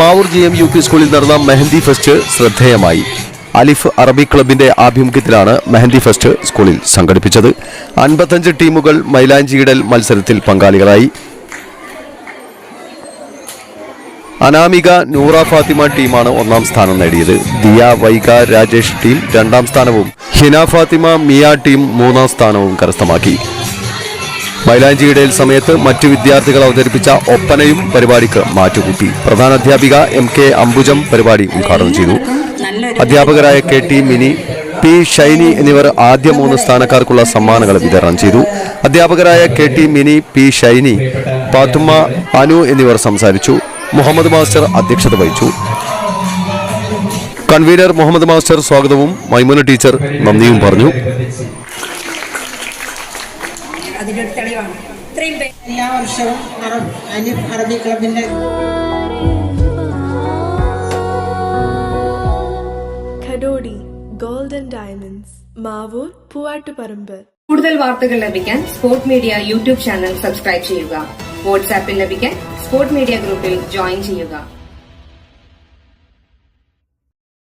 Mavoor GM-UP സ്കൂളിൽ നടന്ന mehndi fest ശ്രദ്ധേയമായി. അലിഫ് അറബിക് ക്ലബിന്റെ ആഭിമുഖ്യത്തിലാണ് മെഹന്തി ഫെസ്റ്റ് സ്കൂളിൽ സംഘടിപ്പിച്ചത്. 55 ടീമുകൾ മൈലാഞ്ചിയിടൽ മത്സരത്തിൽ പങ്കാളികളായി. അനാമിക നൂറ ഫാത്തിമ ടീമാണ് ഒന്നാം സ്ഥാനം നേടിയത്. ദിയ വൈഗ രാജേഷ് ടീം രണ്ടാം സ്ഥാനവും ഹിന ഫാത്തിമ മിയ ടീം മൂന്നാം സ്ഥാനവും കരസ്ഥമാക്കി. മൈലാഞ്ചിയിടൽ സമയത്ത് മറ്റു വിദ്യാർത്ഥികൾ അവതരിപ്പിച്ച ഒപ്പനയും പരിപാടിക്ക് മാറ്റുകൂട്ടി. പ്രധാനാധ്യാപിക MK അംബുജം പരിപാടി ഉദ്ഘാടനം ചെയ്തു. അധ്യാപകരായ KT മിനി, P ഷൈനി എന്നിവർ ആദ്യ 3 സ്ഥാനക്കാർക്കുള്ള സമ്മാനങ്ങൾ വിതരണം ചെയ്തു. അധ്യാപകരായ KT mini, P Shiny, Pathumma, Anu എന്നിവർ സംസാരിച്ചു. മുഹമ്മദ് മാസ്റ്റർ അധ്യക്ഷത വഹിച്ചു. കൺവീനർ മുഹമ്മദ് മാസ്റ്റർ സ്വാഗതവും മൈമുന ടീച്ചർ നന്ദിയും പറഞ്ഞു. എല്ലാ വർഷവും അലിഫ് അറബി ക്ലബിന്റെ ഖഡോഡി ഗോൾഡൻ ഡയമണ്ട്സ് മാവൂർ പൂവാട്ടുപറമ്പ്. കൂടുതൽ വാർത്തകൾ ലഭിക്കാൻ sport media YouTube channel subscribe ചെയ്യുക. വാട്സാപ്പിൽ ലഭിക്കാൻ സ്പോർട് മീഡിയ ഗ്രൂപ്പിൽ ജോയിൻ ചെയ്യുക.